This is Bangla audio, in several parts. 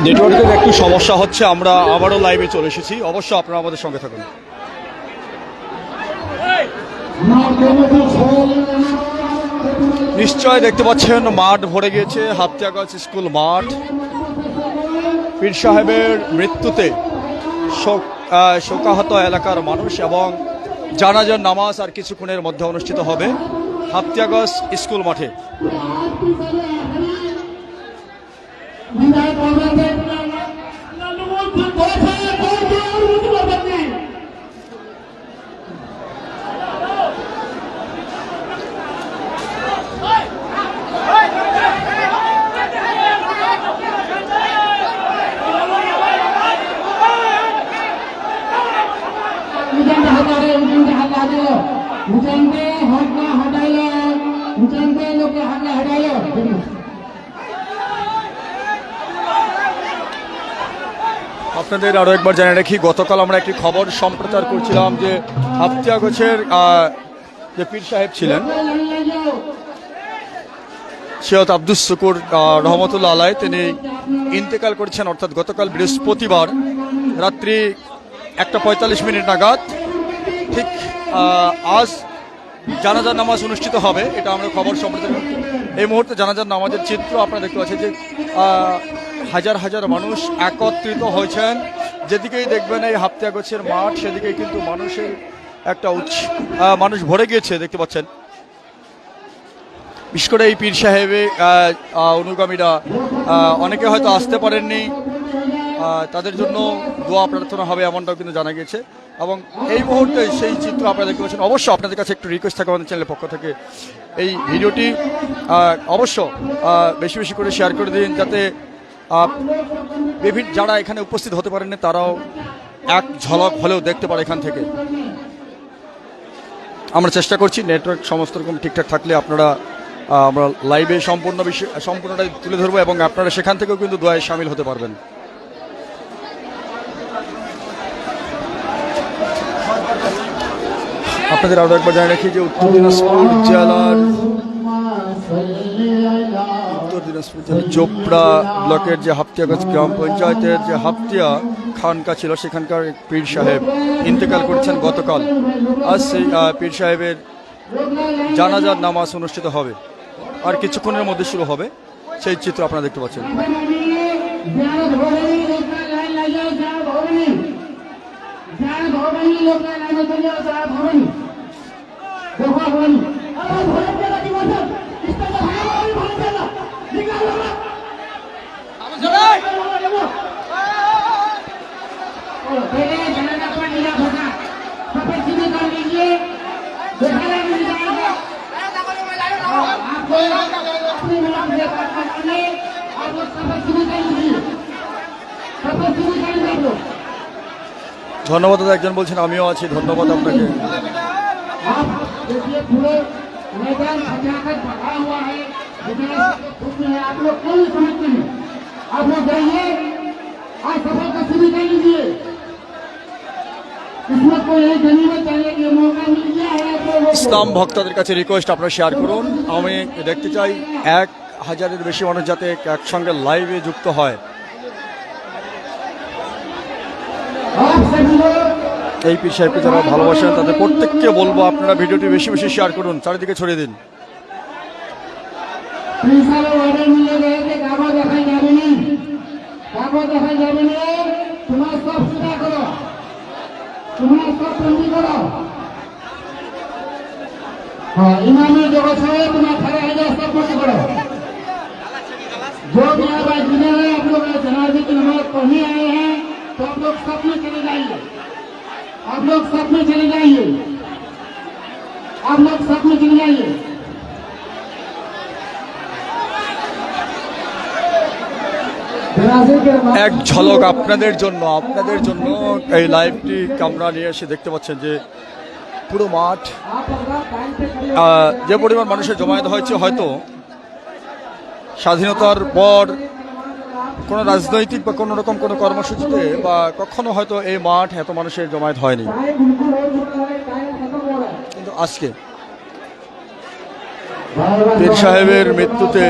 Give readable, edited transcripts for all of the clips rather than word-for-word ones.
নেটওয়ার্কের একটু সমস্যা হচ্ছে, আমরা আবারও লাইভে চলে এসেছি। অবশ্য আপনারা আমাদের সঙ্গে থাকুন। নিশ্চয় দেখতে পাচ্ছেন মাঠ ভরে গিয়েছে, হাতিয়াগঞ্জ স্কুল মাঠ। পীর সাহেবের মৃত্যুতে শোকাহত এলাকার মানুষ এবং জানাজার নামাজ আর কিছুক্ষণের মধ্যে অনুষ্ঠিত হবে হাতিয়াগঞ্জ স্কুল মাঠে। আপনাদের আরো একবার জানিয়ে রাখি, গতকাল আমরা একটি খবর সম্প্রচার করছিলাম যে হাতিয়াগঞ্জের যে পীর সাহেব ছিলেন সৈয়দ আব্দুস শুকুর রহমতুল্লাহ আলাই, তিনি ইন্তেকাল করেছেন, অর্থাৎ গতকাল বৃহস্পতিবার রাত্রি 1:45 নাগাদ। ঠিক আজ জানাজার নামাজ অনুষ্ঠিত হবে, এটা আমরা খবর সম্প্রচার। এই মুহূর্তে জানাজার নামাজের চিত্র আপনারা দেখতে পাচ্ছেন যে হাজার হাজার মানুষ একত্রিত হয়েছেন। যেদিকেই দেখবেন এই হাতিয়াগঞ্জের মাঠ, সেদিকেই কিন্তু মানুষের একটা মানুষ ভরে গিয়েছে দেখতে পাচ্ছেন। বিশেষ করে এই পীর সাহেবের অনুগামীরা অনেকে হয়তো আসতে পারেননি, তাদের জন্য দোয়া প্রার্থনা হবে এমনটাও কিন্তু জানা গিয়েছে। এবং এই মুহূর্তে সেই চিত্র আপনারা দেখতে পাচ্ছেন। অবশ্য আপনাদের কাছে একটু রিকোয়েস্ট থাকে আমাদের চ্যানেলের পক্ষ থেকে, এই ভিডিওটি অবশ্য বেশি বেশি করে শেয়ার করে দিন, যাতে বিভিন্ন যারা এখানে উপস্থিত হতে পারেননি তারাও এক ঝলক হলেও দেখতে পারে এখান থেকে। আমরা চেষ্টা করছি নেটওয়ার্ক সমস্ত রকম ঠিকঠাক থাকলে আমরা লাইভে সম্পূর্ণটাই তুলে ধরবো এবং আপনারা সেখান থেকেও কিন্তু দোয়ায় সামিল হতে পারবেন। আপনাদের আরো একবার জানিয়ে রাখি যে উত্তর দিনাজপুর জেলার চোপড়া ব্লকের যে হাতিয়াগঞ্জ গ্রাম পঞ্চায়েতের যে হাতিয়া খানকা ছিল, সেখানকার পীর সাহেব ইন্তেকাল করেছেন গতকাল। আজ সেই পীর সাহেবের জানাজার নামাজ অনুষ্ঠিত হবে, আর কিছুক্ষণের মধ্যে শুরু হবে। সেই চিত্র আপনারা দেখতে পাচ্ছেন। ধন্যবাদ দাদা, একজন বলছেন আমিও আছি। ধন্যবাদ আপনাকে। ইসলাম ভক্তদের কাছে রিকোয়েস্ট, আপনারা শেয়ার করুন। আমি দেখতে চাই 1000-এর বেশি মানুষ যাতে একসঙ্গে লাইভে যুক্ত হয়। এই পীর সাহেবকে যারা ভালোবাসেন তাদের প্রত্যেককে বলবো আপনারা ভিডিওটি বেশি বেশি শেয়ার করুন, চারিদিকে ছড়িয়ে দিন। इमामी जगत है तुम्हें 18,000 सब कुछ करो। जो भी आप आज मिले हैं, आप लोग जनाजे की नमाज पढ़ने आए हैं, तो आप लोग सब में चले जाइए। आप लोग सब में चले जाइए। आप लोग सब में चले जाइए। এক ঝলক আপনাদের জন্য এই লাইভটি আমরা নিয়ে এসে দেখতে পাচ্ছেন যে পুরো মাঠ যে পরিমাণ মানুষের জমায়েত হয়েছে, হয়তো স্বাধীনতার পর কোনো রাজনৈতিক বা কোনো রকম কোনো কর্মসূচিতে বা কখনো হয়তো এই মাঠ এত মানুষের জমায়েত হয়নি, কিন্তু আজকে পীর সাহেবের মৃত্যুতে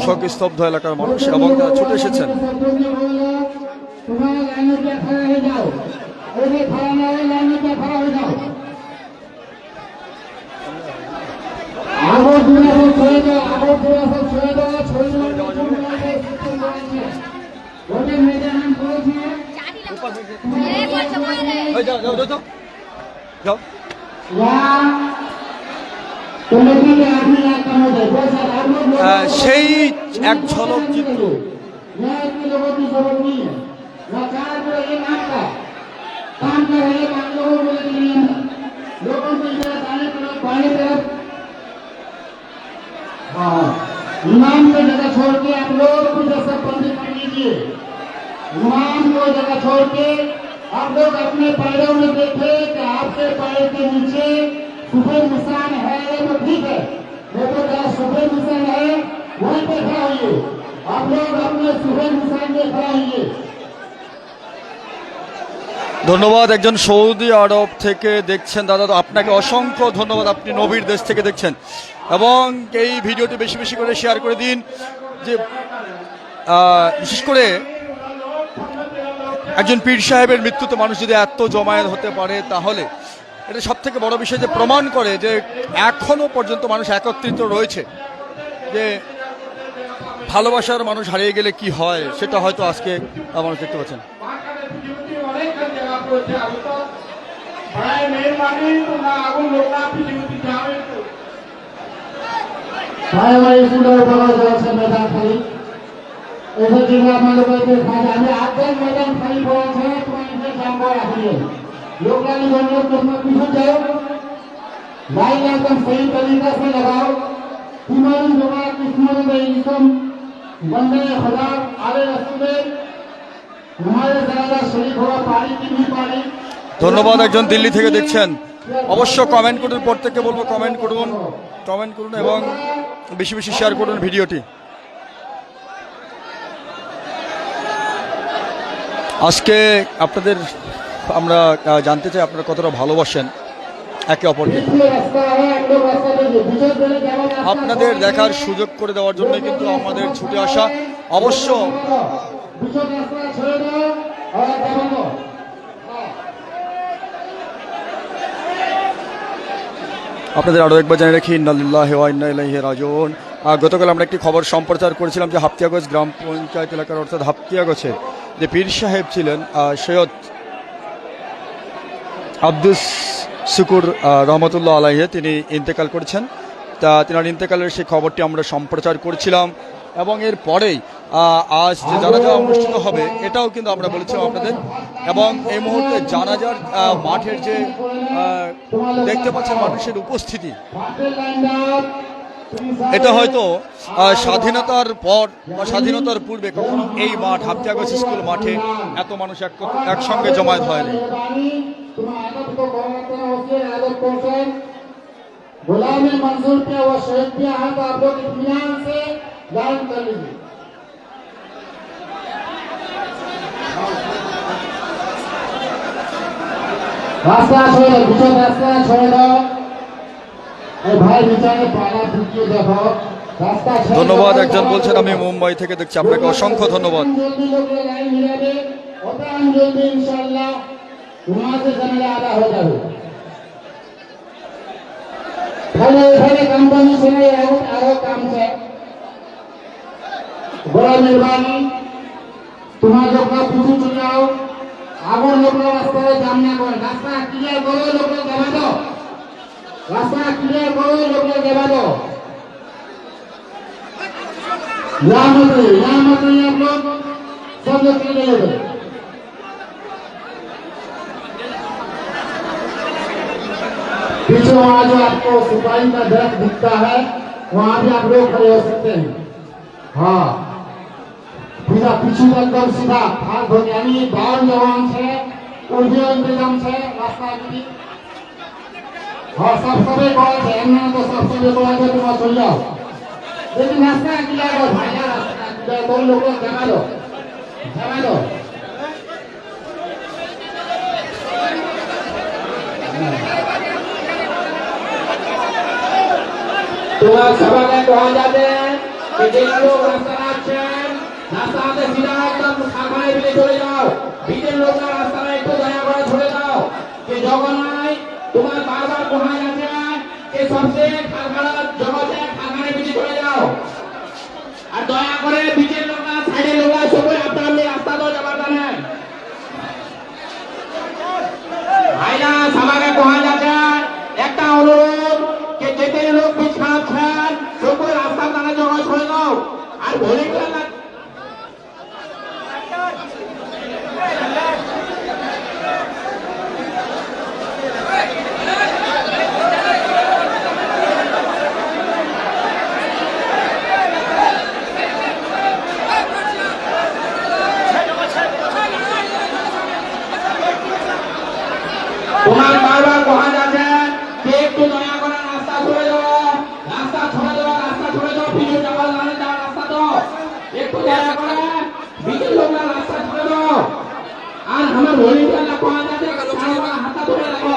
শোকস্তব্ধ এলাকার মানুষ এবং তারা ছুটে এসেছেন। সেই এক ঝলক চিত্র इमाम को जगह छोड़ के आप लोग कुछ सब बंदी कर लीजिए। इमाम को जगह छोड़ के आप लोग अपने पैरों में देखे कि आपके पैर के नीचे सफेद निशान है तो ठीक है, नहीं तो जहाँ सफेद निशान है वहीं पे खड़ा होइए। आप लोग अपने सफेद निशान में खड़ा होइए। ধন্যবাদ। একজন সৌদি আরব থেকে দেখছেন দাদা, তো আপনাকে অসংখ্য ধন্যবাদ। আপনি নবীর দেশ থেকে দেখছেন এবং এই ভিডিওটি বেশি বেশি করে শেয়ার করে দিন। যে বিশেষ করে একজন পীর সাহেবের মৃত্যুতে মানুষ যদি এত জমায়েত হতে পারে তাহলে এটা সব থেকে বড় বিষয়, যে প্রমাণ করে যে এখনো পর্যন্ত মানুষ একত্রিত রয়েছে। যে ভালোবাসার মানুষ হারিয়ে গেলে কি হয় সেটা হয়তো আজকে মানুষ দেখতে পাচ্ছেন। मैदान खाली ऐसे जगह हमारे हमें आधे मैदान खाली पड़ा है तो इसे जाम रखिए। लोग पीछे जाओ, लाइन एकदम सही तरीका से लगाओ। तुम्हारी जगह किस्मत में इनकम बंदे खुदा आले रसूले हमारे ज़्यादा शरीक हुआ पानी की भी पानी। ধন্যবাদ। একজন দিল্লি থেকে দেখছেন, অবশ্য কমেন্ট করুন, প্রত্যেককে বলবো কমেন্ট করুন এবং বেশি বেশি শেয়ার করুন ভিডিওটি। আজকে আপনাদের আমরা জানতে চাই আপনারা কতটা ভালোবাসেন একে অপরকে। আপনাদের দেখার সুযোগ করে দেওয়ার জন্য কিন্তু আমাদের ছুটে আসা। অবশ্য আপনাদের আরও একবার জানিয়ে রাখি, ইন্না লিল্লাহি ওয়া ইন্না ইলাইহি রাজিউন। গতকাল আমরা একটি খবর সম্প্রচার করেছিলাম যে হাপ্তিয়াগঞ্জ গ্রাম পঞ্চায়েত এলাকার অর্থাৎ হাপ্তিয়াগঞ্জে যে পীর সাহেব ছিলেন সৈয়দ আব্দুস শুকুর রহমতুল্লাহ আলাইহি, তিনি ইন্তেকাল করেছেন। তা তিনার ইন্তেকালের সেই খবরটি আমরা সম্প্রচার করেছিলাম এবং এর পরেই আজ যে জানাজা অনুষ্ঠিত হবে এটাও কিন্তু আমরা বলেছিলাম আপনাদের। এবং এই মুহূর্তে জানাজার মাঠের যে দেখতে পাচ্ছেন মানুষের উপস্থিতি, এটা হয়তো স্বাধীনতার পর বা স্বাধীনতার পূর্বে কখনো এই মাঠ হাপ্তিয়াগঞ্জ স্কুল মাঠে এত মানুষ একসঙ্গে জমায়েত হয়নি। गुलामी मंजूर किया हुआ शहीद किया है तो आप लोग इत्मीनान से लाइन कर लीजिए। रास्ता छोड़ दो, पीछे रास्ता छोड़ दो। भाई बेचारे पाला फूकिए देखो रास्ता छोड़। ধন্যবাদ। একজন বলছেন আমি মুম্বাই থেকে দেখছি, আপনাকে অসংখ্য ধন্যবাদ। जल्दी लोग लाइन मिलावे होता हम जल्दी इंशाल्लाह वहां से जनाजा आधा हो जाए। भले भले कंपनी से नहीं आरो काम से बड़ा मेहरबानी तुम्हारे लोग का पूछू चल जाओ। आगो लोग रास्ता जामना को रास्ता क्लियर करो, लोग दबा दो। रास्ता क्लियर करो, लोग दबा दो। यहाँ मत आप लोग सब लोग चले जाओ। पीछे वहाँ जो आपको सुपारी का दरख्त दिखता है वहाँ भी आप लोग खड़े हो सकते हैं। हाँ पूरा पीछे एकदम सीधा हाथ धोने यानी बावन जवान से उर्दू इंतजाम से रास्ता की। हाँ सब सभी कॉल है हमने तो सब सभी कॉल है तुम चल जाओ, लेकिन रास्ता क्लियर हो भाई, रास्ता क्लियर तुम लोग जमा दो। তোমার সবাইকে কহা যাবে যে যে লোক রাস্তা আছেন রাস্তাতে সিধা একদম সামনে দিকে চলে যাও বিজের লোকরা রাস্তায় একটু দয়া করে ধরে দাও যে জগন্নাথ তোমার বারবার কহা যাবে যে সবচেয়ে খালখানা জগতে খালখানে দিকে চলে যাও আর দয়া করে বিজের লোকরা সাইডের লোকরা সবাই আপনার রাস্তা তো যাবার জানেন ভাইরা সবাইকে কহা যাবে একটা অনুরোধ যে যেতে লোক পিছাচ্ছেন সবাই রাস্তা তারা জগৎ ছড়ে দাও আর ভলেন্টিয়ার তোমার বারবার কহা যাচ্ছে যে একটু দয়া করে রাস্তা ছড়ে দাও রাস্তা ছড়ে দাও রাস্তা ছড়ে দাও ফিরে যাওয়ার লাইনে যাওয়ার রাস্তা দাও একটু দয়া করে বিজেপি লোকরা রাস্তা ছড়ে দাও আর আমার ভলেন্টিয়াররা কহা যাচ্ছে হাতটা ধরে রাখো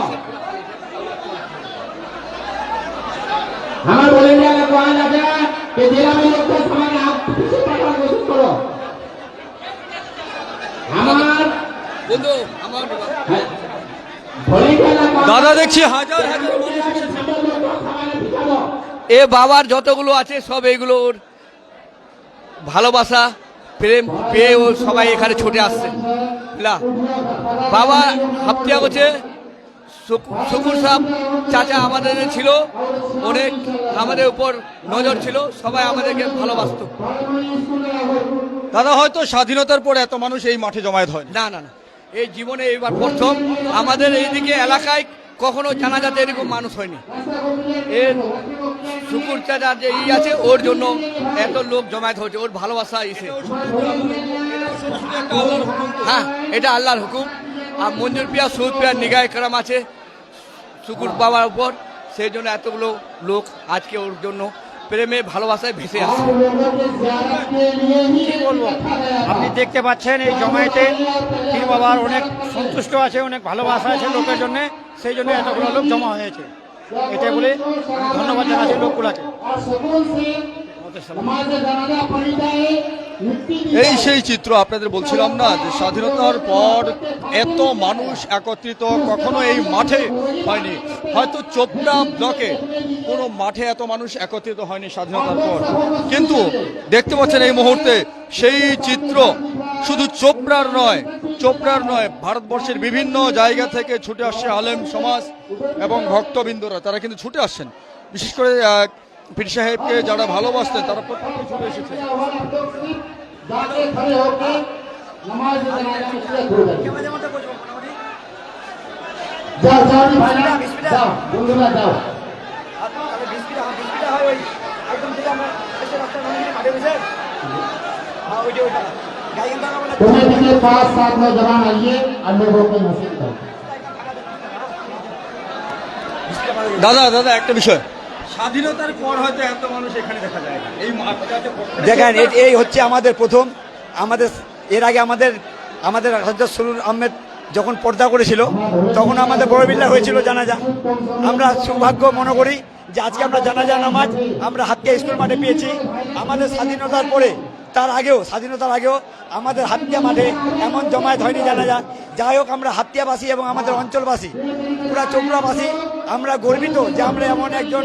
আমার ভলেন্টিয়াররা কহা যাচ্ছে যে জেলামি লোকদের সবাই পিছিয়ে পাঠানোর কোশিশ করো আমার বন্ধু আমার দাদা দেখছি হাজার হাজার এ বাবার যতগুলো আছে সব এগুলো ওর ভালোবাসা প্রেম পেয়ে ও সবাই এখানে ছুটে আসছে না বাবা হাফতিয়া বলছে শুকুর সাহেব চাচা আমাদের ছিল অনেক আমাদের উপর নজর ছিল সবাই আমাদেরকে ভালোবাসতো দাদা হয়তো স্বাধীনতার পর এত মানুষ এই মাঠে জমায়েত হয় না না না এই জীবনে এইবার প্রথম আমাদের এইদিকে এলাকায় কখনো জানাজাতে এরকম মানুষ হয়নি এর শুকুর চাচার যে আছে ওর জন্য এত লোক জমায়েত হচ্ছে ওর ভালোবাসা এসে হ্যাঁ এটা আল্লাহর হুকুম আর মঞ্জুর পিয়া সুদ পিয়ার নিগায় কারাম আছে শুকুর বাবার উপর সেই জন্য এতগুলো লোক আজকে ওর জন্য প্রেমে ভালোবাসায় ভেসে আসছে কি বলবো আপনি দেখতে পাচ্ছেন এই জমায়েতে পীর বাবার অনেক সন্তুষ্ট আছে অনেক ভালোবাসা আছে লোকের জন্য সেই জন্য এতগুলো লোক জমা হয়েছে এটা বলে আমি ধন্যবাদ জানাচ্ছি লোকগুলাকে এই সেই চিত্র আপনাদের বলছিলাম না যে স্বাধীনতার পর এত মানুষ একত্রিত কখনো এই মাঠে হয়নি হয়তো চোপড়া ব্লকে কোনো মাঠে এত মানুষ একত্রিত হয়নি স্বাধীনতার পর কিন্তু দেখতে পাচ্ছেন এই মুহূর্তে সেই চিত্র শুধু চোপড়ার নয় ভারতবর্ষের বিভিন্ন জায়গা থেকে ছুটে আসছে আলেম সমাজ এবং ভক্তবৃন্দরা তারা কিন্তু ছুটে আসছেন বিশেষ করে পীর সাহেবকে যারা ভালোবাসতেন তারা প্রত্যেকে ছুটে এসেছে तुम्हें के पास साथ में जवान आइए और लोगों को नसीब करो দাদা দাদা একটা বিষয় স্বাধীনতার পর হয়তো এত মানুষ এখানে দেখা যায় না এই মাঠটাতে দেখেন এই হচ্ছে আমাদের প্রথম আমাদের এর আগে আমাদের হযরত সুলুর আহমেদ যখন পর্দা করেছিল তখন আমাদের বড় বিল্লা হয়েছিল জানাজা আমরা সৌভাগ্য মনে করি যে আজকে আমরা জানাজা নামাজ আমরা হাতিয়া স্কুল মাঠে পেয়েছি আমাদের স্বাধীনতার পরে স্বাধীনতার আগেও আমাদের হাতিয়া মাঠে এমন জমায়েত হয়নি জানাজা যাই হোক আমরা হাতিয়াবাসী এবং আমাদের অঞ্চলবাসী পুরা চোপড়াবাসী আমরা গর্বিত যে আমরা এমন একজন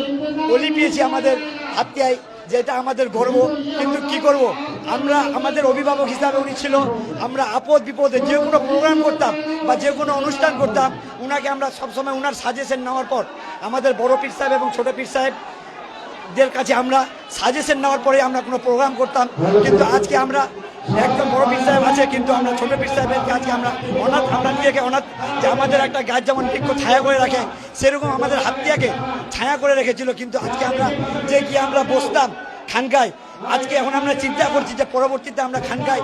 অলি পেয়েছি আমাদের হাতিয়ায় যেটা আমাদের গর্ব কিন্তু কি করব আমরা আমাদের অভিভাবক হিসাবে উনি ছিল আমরা আপদ বিপদে যে কোনো প্রোগ্রাম করতাম বা যে কোনো অনুষ্ঠান করতাম উনাকে আমরা সবসময় উনার সাজেশন নেওয়ার পর আমাদের বড় পীর সাহেব এবং ছোট পীর সাহেবদের কাছে আমরা সাজেশন নেওয়ার পরে আমরা কোনো প্রোগ্রাম করতাম কিন্তু আজকে আমরা একদম বড় পীর সাহেব আছে কিন্তু আমরা ছোট পীর সাহেবের কাছে আমরা নিজেকে অনাথ যে আমাদের একটা গাছ যেমন বৃক্ষ ছায়া করে রাখে সেরকম আমাদের হাতিয়াকে ছায়া করে রেখেছিল কিন্তু আজকে আমরা যে গিয়ে আমরা বসতাম খানকায় আজকে এখন আমরা চিন্তা করছি যে পরবর্তীতে আমরা খানকায়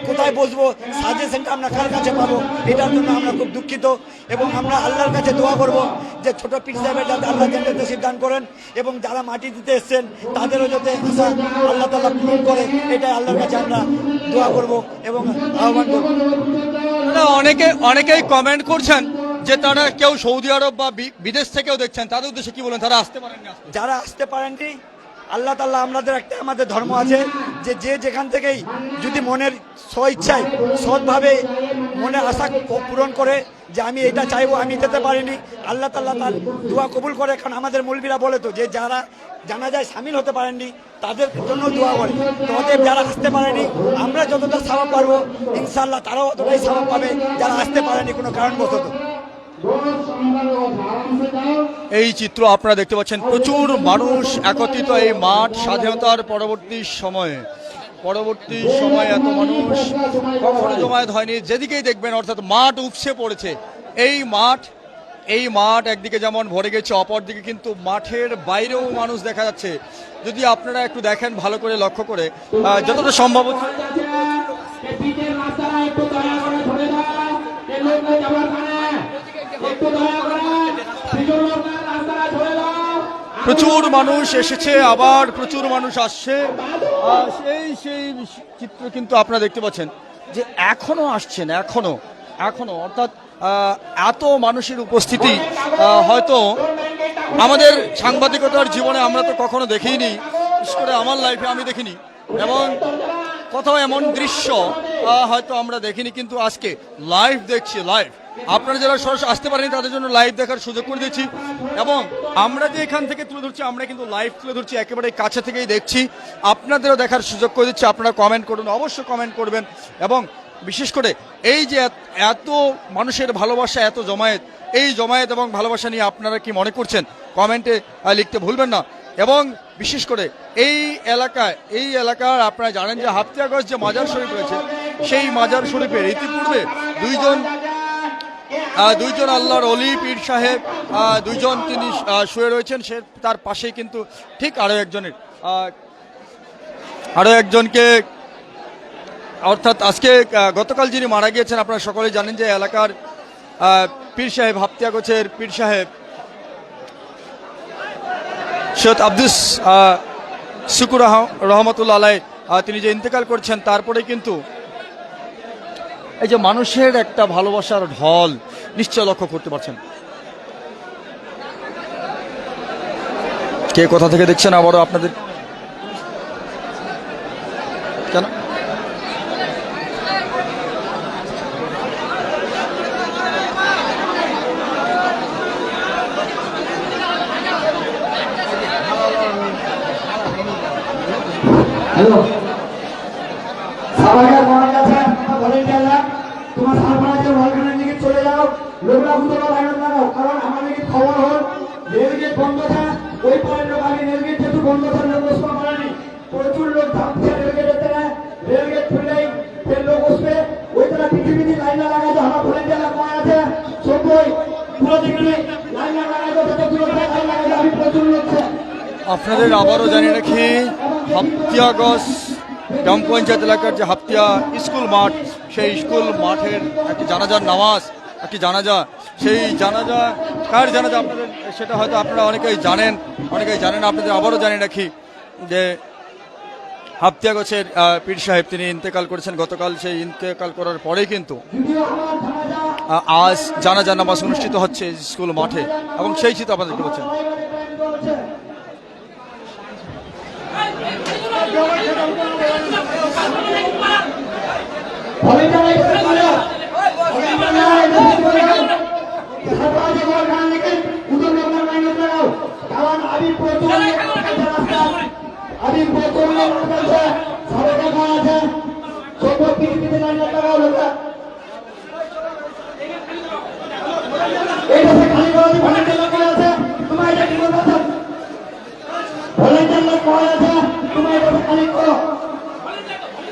কোথায় বসবো সাজেশনটা আমরা কার কাছে পাবো এটার জন্য আমরা খুব দুঃখিত এবং আমরা আল্লাহর কাছে দোয়া করব যে ছোট পীর সাহেবের যাতে আল্লাহ জান্নাতে নসিব দান করেন এবং যারা মাটি দিতে এসছেন তাদেরও যাতে আশা আল্লাহ তাআলা পূরণ করে এটাই আল্লাহর কাছে আমরা দোয়া করব এবং আহ্বান করব অনেকেই কমেন্ট করছেন যে তারা কেউ সৌদি আরব বা বিদেশ থেকেও দেখছেন তাদের উদ্দেশ্যে কি বলেন তারা আসতে পারেননি যারা আসতে পারেননি আল্লাহ তাআলা আমাদের একটা আমাদের ধর্ম আছে যে যে যেখান থেকেই যদি মনের স্বইচ্ছায় সৎভাবে মনের আশা পূরণ করে যে আমি এটা চাইবো, আমি যেতে পারিনি, আল্লাহ তাআলা তার দোয়া কবুল করে। কারণ আমাদের মৌলবীরা বলে তো যে যারা জানাজায় সামিল হতে পারেননি তাদের জন্য দোয়া করে। তো অতএব যারা আসতে পারেনি আমরা যতটা সওয়াব পারবো ইনশাআল্লাহ তারাও অতটাই সওয়াব পাবে যারা আসতে পারেনি কোনো কারণবশত। এই চিত্র আপনারা দেখতে পাচ্ছেন, প্রচুর মানুষ একত্রিত এই মাঠ। স্বাধীনতার পরবর্তী সময়ে এত মানুষ কখনো জমায়েত হয়নি। যেদিকেই দেখবেন অর্থাৎ মাঠ উপসে পড়েছে। এই মাঠ একদিকে যেমন ভরে গেছে, অপরদিকে কিন্তু মাঠের বাইরেও মানুষ দেখা যাচ্ছে। যদি আপনারা একটু দেখেন ভালো করে লক্ষ্য করে, যতটা সম্ভব হচ্ছে প্রচুর মানুষ এসেছে, আবার প্রচুর মানুষ আসছে। সেই চিত্র কিন্তু আপনারা দেখতে পাচ্ছেন যে এখনো আসছেন, এখনো অর্থাৎ এত মানুষের উপস্থিতি হয়তো আমাদের সাংবাদিকতার জীবনে আমরা তো কখনো দেখিনি, বিশেষ করে আমার লাইফে আমি দেখিনি, এবং কোথাও এমন দৃশ্য হয়তো আমরা দেখিনি। কিন্তু আজকে লাইভ দেখছি, লাইভ। আপনারা যারা সরাসরি আসতে পারেনি তাদের জন্য লাইভ দেখার সুযোগ করে দিচ্ছি, এবং আমরা যে এখান থেকে তুলে ধরছি আমরা কিন্তু লাইভ তুলে ধরছি, একেবারে কাছে থেকেই দেখছি, আপনাদেরও দেখার সুযোগ করে দিচ্ছি। আপনারা কমেন্ট করুন, অবশ্যই কমেন্ট করবেন, এবং বিশেষ করে এই যে এত মানুষের ভালোবাসা, এত জমায়েত, এই জমায়েত এবং ভালোবাসা নিয়ে আপনারা কি মনে করছেন কমেন্টে লিখতে ভুলবেন না। এবং বিশেষ করে এই এলাকার আপনারা জানেন যে হাফতিয়াগঞ্জ যে মাজার শরীফ রয়েছে, সেই মাজার শরীফের ইতিপূর্বে দুইজন আল্লাহর অলি পীর সাহেব দুইজন তিনি শুয়ে রয়েছেন। সে তার পাশেই কিন্তু ঠিক আরো একজনকে অর্থাৎ আজকে গতকাল যিনি মারা গিয়েছেন, আপনারা সকলেই জানেন যে এলাকার পীর সাহেব, হাফতিয়াগঞ্জের পীর সাহেব সৈয়দ আব্দুস শুকুর রহমতুল্লাহ আলাই তিনি যে ইন্তেকাল করছেন, তারপরে কিন্তু এই যে মানুষের একটা ভালোবাসার ঢল নিশ্চয় লক্ষ্য করতে পারছেন। কে কোথা থেকে দেখছেন আবারও আপনাদের কেন হ্যালো সবাইকে মনে আছে ভলেন্টিয়াররা তোমার সামনে ভলকানের দিকে চলে যাও, লোকরা উত্তর লাইন লাগাও। কারণ আমাদের খবর হল রেলগেট বন্ধ আছে, ওই পরের লোক আগে রেলগেট যেহেতু বন্ধ আছে লোক বসতে পারেনি, প্রচুর লোক থামছে রেলগেটের, রেলগেট খুললেই ফের লোক বসবে। ওই তারা পৃথিবীতে লাইন লাগাই তো আমার ভলেন্টিয়াররা মনে আছে সবই পুরো দিকে লাইন লাগাই তো যত দূর লাইন লাগাই আমি প্রচুর লোক। আপনাদের আবারও জানিয়ে রাখি, হাফতিয়াগঞ্জ গ্রাম পঞ্চায়েত এলাকার যে হাফতিয়া স্কুল মাঠ, সেই স্কুল মাঠের একটি জানাজার নামাজ, একটি জানাজা, সেই জানাজা কার জানাজা আপনাদের সেটা হয়তো আপনারা অনেকেই জানেন। আপনাদের আবারও জানিয়ে রাখি যে হাফতিয়াগঞ্জের পীর সাহেব তিনি ইন্তেকাল করেছেন গতকাল। সেই ইন্তেকাল করার পরেই কিন্তু আজ জানাজা নামাজ অনুষ্ঠিত হচ্ছে স্কুল মাঠে, এবং সেই চিত্র আপনারা দেখতে পাচ্ছেন।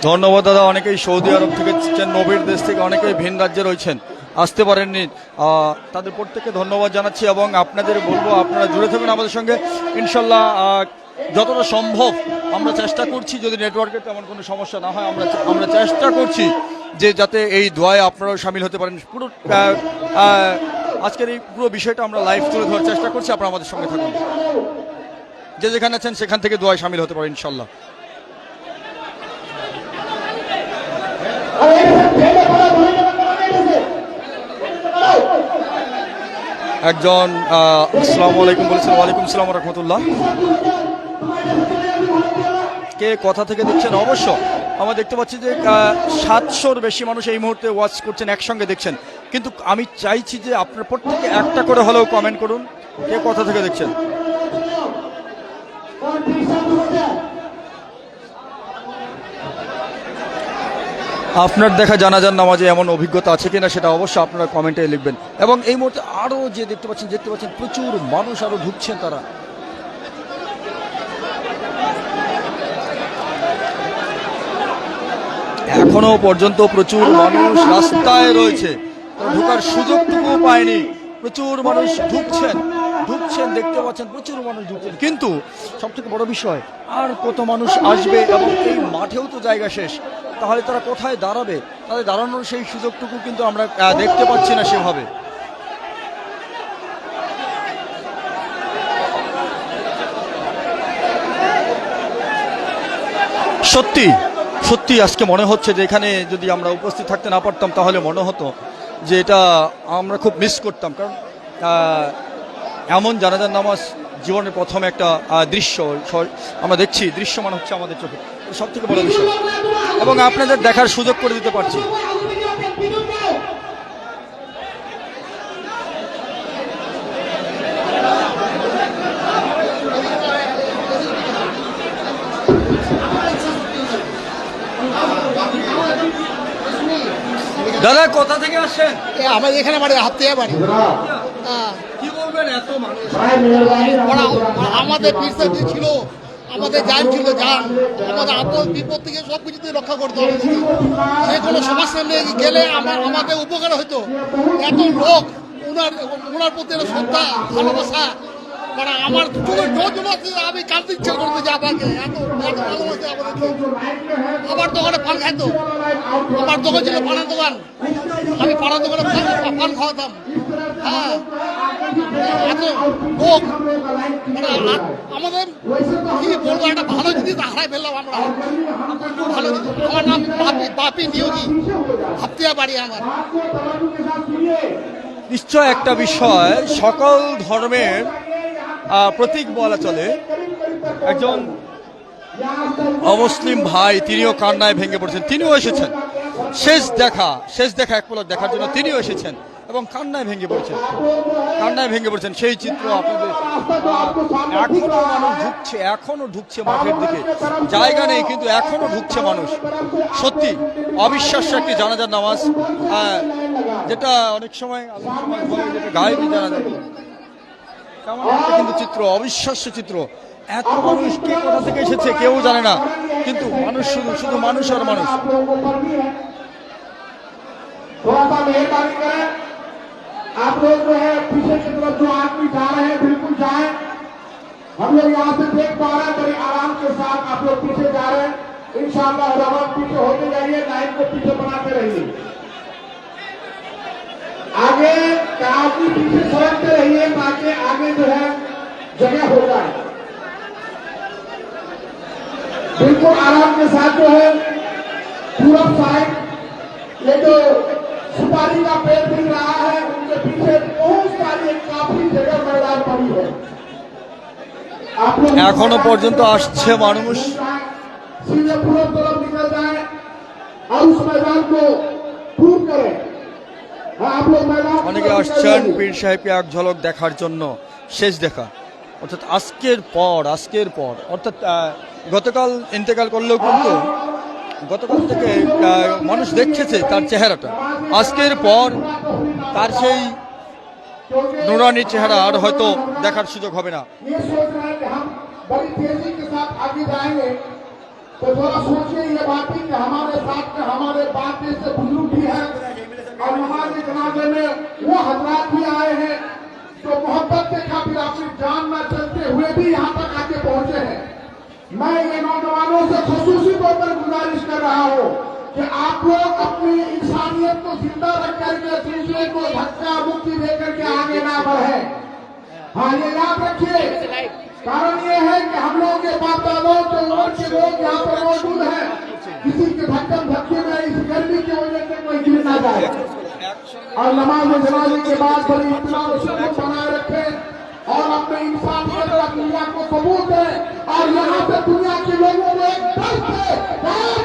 ধন্যবাদ দাদা। অনেকেই সৌদি আরব থেকে, নবীর দেশ থেকে, অনেকেই ভিন রাজ্যে রয়েছেন, আসতে পারেননি, তাদের প্রত্যেককে ধন্যবাদ জানাচ্ছি। এবং আপনাদের বলবো আপনারা জুড়ে থাকুন আমাদের সঙ্গে, ইনশাল্লাহ যতটা সম্ভব আমরা চেষ্টা করছি, যদি নেটওয়ার্কের তেমন কোনো সমস্যা না হয় আমরা চেষ্টা করছি যে যাতে এই দোয়ায় আপনারাও সামিল হতে পারেন। পুরো আজকের এই পুরো বিষয়টা আমরা লাইভ তুলে ধরার চেষ্টা করছি, আপনারা আমাদের সঙ্গে থাকুন, যে যেখানে আছেন সেখান থেকে দোয়ায় সামিল হতে পারেন ইনশাল্লাহ। একজন আসসালামু আলাইকুম বলেছেন। ওয়ালাইকুম আসসালাম ওয়া রাহমাতুল্লাহ। কে কোথা থেকে দেখছেন অবশ্য আমরা দেখতে পাচ্ছি যে 700-র বেশি মানুষ এই মুহূর্তে ওয়াচ করছেন, একসঙ্গে দেখছেন। কিন্তু আমি চাইছি যে আপনার প্রত্যেকে একটা করে হলেও কমেন্ট করুন কে কোথা থেকে দেখছেন। আপনার দেখা জানাজার নামাজে এমন অভিজ্ঞতা আছে কিনা সেটা অবশ্যই আপনারা কমেন্টে লিখবেন। এবং এই মুহূর্তে আরও যে দেখতে পাচ্ছেন প্রচুর মানুষ আরও ঢুকছেন তারা। এখনো পর্যন্ত প্রচুর মানুষ রাস্তায় রয়েছে, তারা ঢোকার সুযোগটুকু পায়নি। প্রচুর মানুষ ঢুকছেন দেখতে পাচ্ছেন, প্রচুর মানুষ ঢুকছেন। কিন্তু সবথেকে বড় বিষয়, আর কত মানুষ আসবে এবং এই মাঠেও তো জায়গা শেষ, তাহলে তারা কোথায় দাঁড়াবে? তাদের দাঁড়ানোর সেই সুযোগটুকু কিন্তু আমরা দেখতে পাচ্ছি না সেভাবে। সত্যি আজকে মনে হচ্ছে যে এখানে যদি আমরা উপস্থিত থাকতে না পারতাম তাহলে মনে হতো যে এটা আমরা খুব মিস করতাম। কারণ এমন জানাজার নামাজ জীবনের প্রথম একটা দৃশ্য আমরা দেখছি, দৃশ্যমান হচ্ছে আমাদের চোখে, সব থেকে বড় বিষয়। এবং আপনাদের দেখার সুযোগ করে দিতে পারছি। দাদা কোথা থেকে আসছেন? আমাদের এখানে বাড়ি হাতিয়া বাড়ি। কি বলবেন এত মানুষ? আমাদের পিসে ছিল, আমাদের জান ছিল, জান আমাদের আপদ বিপদ থেকে সব কিছুতে রক্ষা করতো। যে কোনো সমস্যা নিয়ে গেলে আমাদের উপকার হতো। এত লোক ওনার প্রতি শ্রদ্ধা ভালোবাসা, মানে আমার চোখের জল আছে, আমি কাঁদতে ইচ্ছা করতো যে আমাকে এত ভালোবাসে আমাদেরকে। আমার দোকানে পান খাইতো, আমার দোকান ছিল পানের দোকান, আমি পানের দোকানে পান খাওয়াতাম। হ্যাঁ, এত লোক, মানে আমাদের কি বলবো, একটা ভালো জিনিস হারাই ফেললাম আমরা। ভালো জিনিস। আমার নাম বাপি নিয়োগী, হাতিয়া বাড়ি আমার। নিশ্চয় একটা বিষয়, সকল ধর্মের প্রতীক বলা চলে। একজন অমুসলিম ভাই তিনিও কান্নায় ভেঙে পড়েছেন, তিনিও এসেছেন শেষ দেখা এক পলক দেখার জন্য, তিনিও এসেছেন এবং কান্নায় ভেঙে পড়েছেন। সেই চিত্র আপনাদের এখনো ঢুকছে মাঠের দিকে, জায়গা নেই কিন্তু এখনো ঢুকছে মানুষ। সত্যি অবিশ্বাস্য একটি জানাজার নামাজ, যেটা অনেক সময় যেটা গায়েবী জানাজা, তেমন একটা কিন্তু চিত্র, অবিশ্বাস্য চিত্র। এত মানুষ কে কোথা থেকে এসেছে কেউ জানে না, কিন্তু মানুষ শুধু মানুষ আর মানুষ। आप लोग जो है पीछे की तरफ जो आदमी जा रहे हैं बिल्कुल जाए। हम लोग यहाँ से देख पा रहे हैं, बड़ी आराम के साथ आप लोग पीछे जा रहे हैं। इंशाअल्लाह रहमान पीछे होते जाइए, लाइन को पीछे बनाते रहिए। आगे काफी पीछे सड़कते रहिए ताकि आगे जो है जगह हो जाए। बिल्कुल आराम के साथ जो है पूरा साइड, ये जो सुपारी का पेड़ दिख रहा है उनके पीछे बहुत सारी काफी जगह मैदान पड़ी है। এখনো পর্যন্ত আসছে মানুষ। सीधे पूरा तरफ निकल जाए और उस मैदान को पूर्ण करें। आप लोग मैदान অনেকে আসছেন পীর সাহেবকে এক ঝলক দেখার জন্য, শেষ দেখা। অর্থাৎ আজকের পর অর্থাৎ গতকাল ইন্তেকাল করলেও কিন্তু গতকাল থেকে মানুষ দেখেছে তার চেহারাটা, আজকের পর তার সেই নুরানি চেহারা আর হয়তো দেখার সুযোগ হবে না। ये सोच रहे हैं कि हम बड़ी तेजी के साथ आगे जाएंगे, तो थोड़ा सोचिए ये बात कि हमारे साथ में हमारे बात जैसे बुजुर्ग भी हैं और नमाज के जनाजे में वो हजरात भी आए हैं जो मोहब्बत के खातिर अपनी जान न चलते हुए भी यहाँ तक आके पहुंचे हैं। मैं ये नौजवानों से खुसूसी तौर पर गुजारिश कर रहा हूँ कि आप लोग अपनी इंसानियत को जिंदा रख करके सिलसिले को धक्का मुक्ति देकर के आगे ना बढ़े। हाँ, ये याद रखिए, कारण ये है कि हम लोग के बाप दादाओं के उम्र के लोग यहाँ पर मौजूद हैं। किसी के धक्के में इस गर्मी की वजह से कोई गिर ना जाए। और नमाज जनाजे के बाद बड़ी इत्मीनान और सुकून बनाए रखें। और अपने इंसानियत का दुनिया को सबूत है। और यहाँ पे दुनिया के लोगों को एक दर्द है,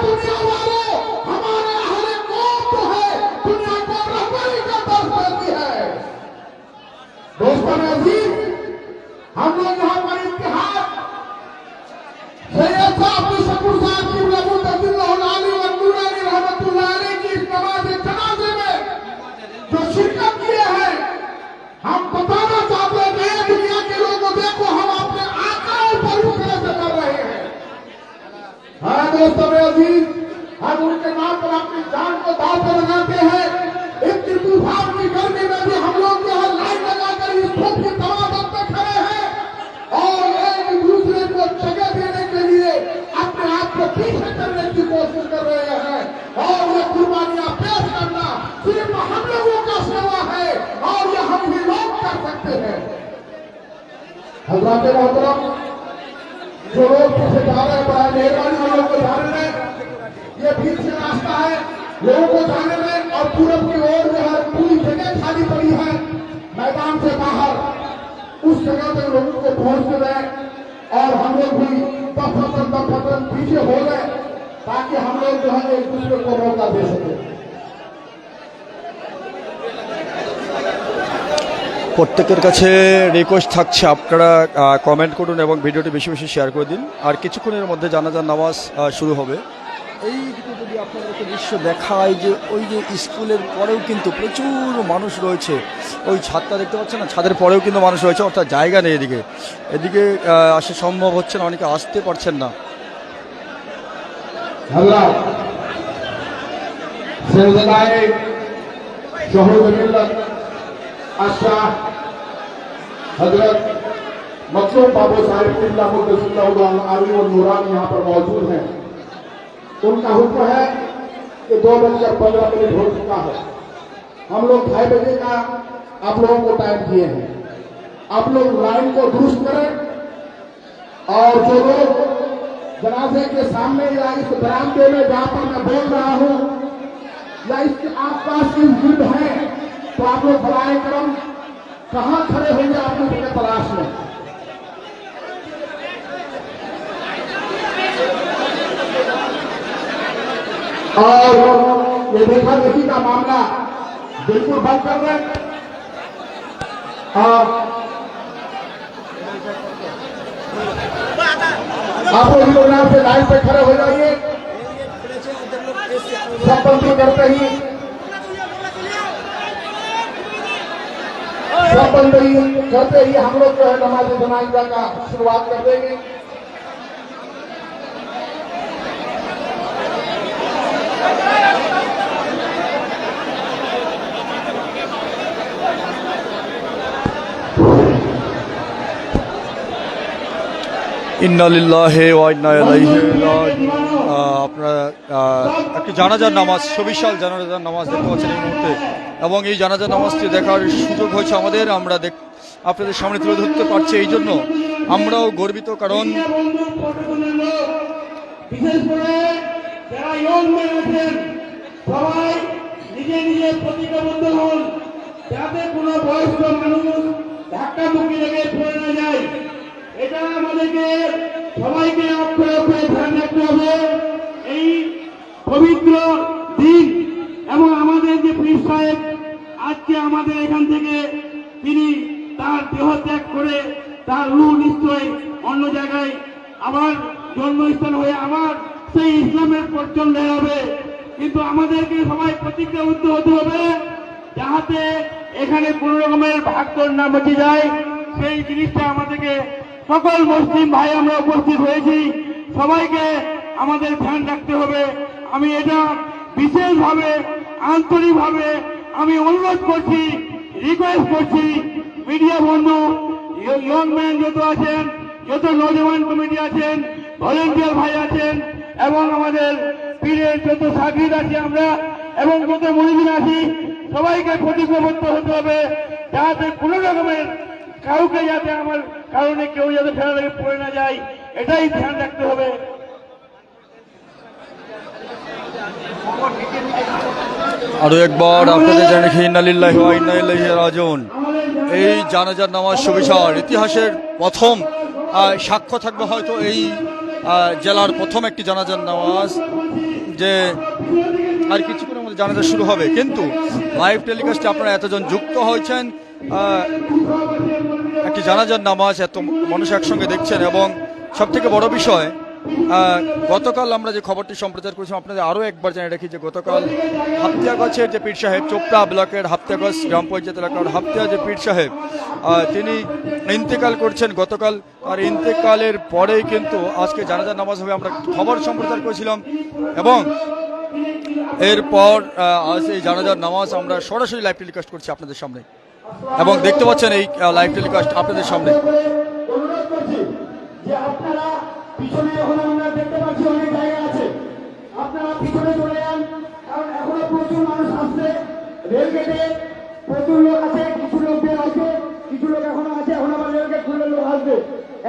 दुनिया वालों हमारे हर कौम तो है, दुनिया को रहबरी का दर्द देती है। दोस्तों ने अजीज, हम लोग यहाँ पर इतिहास सैयद साहब शकूर साहब की की नमाज़े जनाज़े में जो शिरकत किए हैं, हम बताना चाहते हैं नए दुनिया के लोगों, देखो हम अपने आकाओं पर इस तरह से कर रहे हैं। हाँ दोस्तों अजीज, हम उनके नाम पर अपनी जान को दाव पर लगाते हैं। इतनी तूफान की गर्मी में भी हम लोग जो है लाइन लगाकर इस धूप की तवादत में खड़े हैं और एक दूसरे को जगह देने के लिए अपने आप को पीछे करने की कोशिश कर रहे हैं। और ये कुर्बानियां पेश करना सिर्फ हम लोगों का सेवा है और ये हम ही लोग कर सकते हैं। हज़रात मोहतरम, जो लोग पीछे जा रहे हैं, बड़ा मेहरबानी हम लोग को जाने दें। ये बीच से रास्ता है, लोगों को जाने दें। और पूरब की ओर जो है पूरी जगह खाली पड़ी है मैदान से बाहर, उस जगह पे लोगों को पहुंचने दें। और हम लोग भी दफतन पीछे हो गए ताकि हम लोग जो है एक दूसरे को मौका दे सके। প্রত্যেকের কাছে রিকোয়েস্ট থাকছে আপনারা কমেন্ট করুন এবং ভিডিওটি বেশি বেশি শেয়ার করে দিন। আর কিছুক্ষণের মধ্যে জানাজার নামাজ শুরু হবে। এই দিকে যদি আপনাদেরকে দৃশ্য দেখায় যে ওই যে স্কুলের পরেও কিন্তু প্রচুর মানুষ রয়েছে, ওই ছাদটা দেখতে পাচ্ছেন না, ছাদের পরেও কিন্তু মানুষ রয়েছে, অর্থাৎ জায়গা নেই এদিকে, এদিকে আসা সম্ভব হচ্ছে না, অনেকে আসতে পারছেন না। अल्लाह सिलसिलाए शहूद मिल्लत अशाह हजरत मतलूब बाबू साहिब किबला मुद्दसिल्लाहु आली और नूरानी यहाँ पर मौजूद हैं। उनका हुक्म है कि 2:15 हो चुका है। हम लोग 2:30 बजे का आप लोगों को टाइम दिए हैं। आप लोग लाइन को दुरुस्त करें और जो लोग जनाजे के सामने या इस बरामदे में जहां पर मैं बोल रहा हूं या इसके आसपास की गिर्द है, तो आप लोग बराए करम कहां खड़े होंगे आप लोगों के तलाश में। और ये देखा देखी का मामला बिल्कुल बंद कर रहे हैं। आप लोग से लाइन पे खड़े हो जाइए। सब बंदी करते ही हम लोग जो है नमाज जनाजा का शुरुआत कर देंगे। ইন্না লিল্লাহি ওয়া ইন্না ইলাইহি রাজিউন। আপনারা একটি জানাজার নামাজ, সবিশাল জানাজার নামাজ দেখতে পাচ্ছেন এই মুহূর্তে, এবং এই জানাজার নামাজটি দেখার সুযোগ হয়েছে আমাদের, আমরা আপনাদের সামনে তুলে ধরতে পারছি, এই জন্য আমরাও গর্বিত। কারণ বিশেষ করে যারা ইয়ং ম্যান আছেন সবাই নিজে নিজে প্রতিজ্ঞাবদ্ধ হন যাতে কোনো বয়স্ক মানুষ ধাক্কামুক্কি লেগে পড়ে না যায়। এটা আমাদেরকে সবাইকে অক্ষরে অক্ষরে ধ্যান রাখতে হবে। এই পবিত্র দিন এবং আমাদের যে পীর সাহেব আজকে আমাদের এখান থেকে তিনি তার দেহ ত্যাগ করে তার রূহ নিশ্চয় অন্য জায়গায় আবার জন্মস্থান হয়ে আবার সেই ইসলামের প্রচলন হবে। কিন্তু আমাদেরকে সবাই প্রতিজ্ঞাবদ্ধ হতে হবে যাহাতে এখানে কোন রকমের ভাগদর না বেঁচে যায়। সেই জিনিসটা আমাদেরকে সকল মুসলিম ভাই আমরা উপস্থিত হয়েছি, সবাইকে আমাদের ধ্যান রাখতে হবে। আমি এটা বিশেষভাবে আন্তরিকভাবে আমি অনুরোধ করছি, রিকোয়েস্ট করছি, মিডিয়া বন্ধু, ইয়ং ম্যান যত আছেন, যত নজওয়ান কমিটি আছেন, ভলেন্টিয়ার ভাই আছেন এবং আমাদের পীরের যত সাকির আছে আমরা এবং যত মুরিদিন আছি, সবাইকে প্রতিজ্ঞাবদ্ধ হতে হবে যাতে কোনো রকমের কাউকে যাতে আমার কারণে কেউ যাতে ফেরা লেগে পড়ে না যায়, এটাই ধ্যান রাখতে হবে। আরো একবার আপনাদের জানাই ইন্না লিল্লাহি ওয়া ইন্না ইলাইহি রাজিউন। এই জানাজার নামাজ সুবিচার ইতিহাসের প্রথম সাক্ষ্য থাকবে হয়তো এই জেলার প্রথম একটি জানাজার নামাজ, যে আর কিছুক্ষণের মধ্যে জানাজা শুরু হবে। কিন্তু লাইভ টেলিকাস্টে আপনারা এতজন যুক্ত হয়েছেন, একটি জানাজার নামাজ এত মানুষ একসঙ্গে দেখছেন। এবং সবথেকে বড় বিষয়, গতকাল আমরা যে খবরটি সম্প্রচার করেছিলাম আপনাদের আরও একবার জানিয়ে রাখি যে গতকাল হাপ্তিয়াগছের যে পীর সাহেব, চোপড়া ব্লকের হাপ্তিয়াগছ গ্রাম পঞ্চায়েত এলাকার হাপ্তিয়া যে পীর সাহেব, তিনি ইন্তেকাল করছেন গতকাল। আর ইন্তেকালের পরেই কিন্তু আজকে জানাজার নামাজ হবে, আমরা খবর সম্প্রচার করেছিলাম। এবং এরপর আজ এই জানাজার নামাজ আমরা সরাসরি লাইভ টেলিকাস্ট করছি আপনাদের সামনে, এবং দেখতে পাচ্ছেন এই লাইভ টেলিকাস্ট আপনাদের সামনে। অনুরোধ করছি যে আপনারা পিছনে, এখন আমরা দেখতে পাচ্ছি অনেক জায়গা আছে, আপনারা পিছনে চলে যান, কারণ এখনো প্রচুর মানুষ আসছে। রেলগেটে প্রচুর লোক আছে, কিছু লোক বের আছে, কিছু লোক এখনো আছে, এখন আবার রেলগেট খুললে লোক আসবে।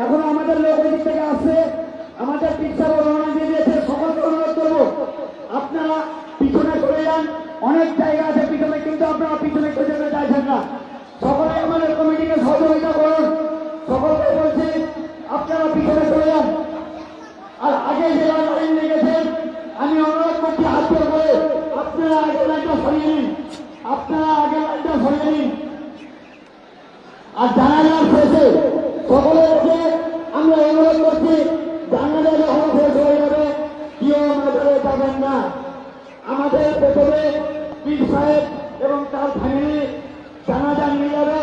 এখনো আমাদের লোক ওই দিক থেকে আসছে, আমাদের পিছাব রওনা দিয়ে দিয়েছে। সকলকে অনুরোধ করবো আপনারা পিছনে চলে যান, অনেক জায়গা আছে পিছনে, কিন্তু আপনারা পিছনে যেতে চাইছেন না। সকলে আমাদের কমিটিকে সহযোগিতা করুন, সকলকে বলছি আপনারা পিছনে চলে যান। আর আগে যে লাইন লেগেছেন, আমি অনুরোধ করছি হাত জোর করে আপনারা আগে লাইনটা সরিয়ে নিন, আপনারা আগে লাইনটা সরিয়ে নিন। আর জানাজার শেষে সকলেরকে আমরা অনুরোধ করছি, জানাজা যখন শেষ হয়ে যাবে কেউ আমাদের যাবেন না। আমাদের প্রথমে পীর সাহেব এবং তার ফ্যামিলি জানাজা নিয়ে যাবে,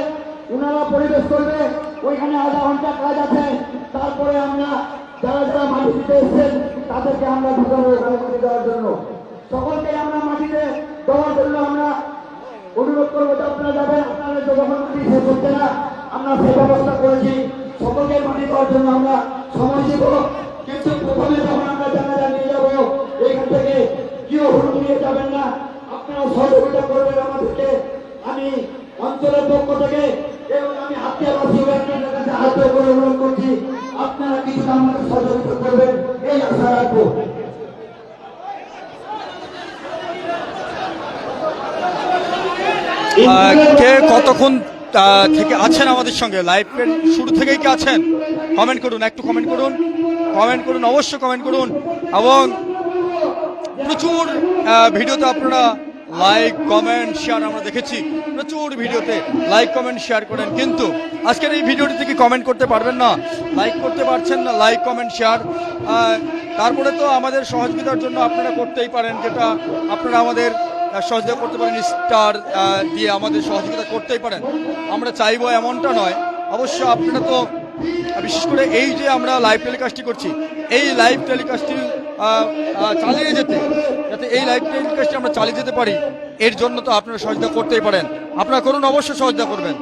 ওনারা পরিবেশ করবে, ওইখানে আধা ঘন্টা কাজ আছে। তারপরে আমরা যারা যারা মাটি দিতে এসেছেন তাদেরকে আমরা ঢুকাবো ওখানে মাটি দেওয়ার জন্য। সকলকে আমরা মাটিতে দেওয়ার জন্য আমরা অনুরোধ করবো যে আপনারা যাবেন। আপনারা যখন মাটি শেষ হচ্ছে না, আমরা সেই ব্যবস্থা করেছি, সকলকে মাটি দেওয়ার জন্য আমরা সময় দিব। কিন্তু প্রথমে যখন আমরা জানাজা নিয়ে যাবো, এইখান থেকে কেউ হুড় নিয়ে যাবেন না, আপনারা সহযোগিতা করবেন আমাদেরকে। আমি অঞ্চলের পক্ষ থেকে এবং আমি হাতিয়াবাসী আপনাদের কাছে হাত করে অনুরোধ করছি, আপনারা কিছুটা আমাদের সহযোগিতা করবেন, এই আশা রাখবো। কে কতক্ষণ থেকে আছেন আমাদের সঙ্গে, লাইভ শুরু থেকেই কি আছেন? কমেন্ট করুন, একটু কমেন্ট করুন, কমেন্ট করুন, অবশ্যই কমেন্ট করুন। এবং প্রচুর ভিডিওতে আপনারা লাইক কমেন্ট শেয়ার আমরা দেখেছি, প্রচুর ভিডিওতে লাইক কমেন্ট শেয়ার করেন, কিন্তু আজকের এই ভিডিওটিতে কি কমেন্ট করতে পারবেন না, লাইক করতে পারছেন না। লাইক কমেন্ট শেয়ার, তারপরে তো আমাদের সহযোগিতার জন্য আপনারা করতেই পারেন, যেটা আপনারা আমাদের সহযোগিতা করতে পারেন, স্টার দিয়ে আমাদের সহযোগিতা করতেই পারেন। আমরা চাইবো এমনটা নয়, অবশ্য আপনারা তো বিশেষ করে এই যে আমরা লাইভ টেলিকাস্টটি করছি, এই লাইভ টেলিকাস্টটি চালিয়ে যেতে, যাতে এই লাইভ টেলিকাস্টটি আমরা চালিয়ে যেতে পারি, এর জন্য তো আপনারা সহযোগিতা করতেই পারেন। আপনারা করুন, অবশ্যই সহযোগিতা করবেন।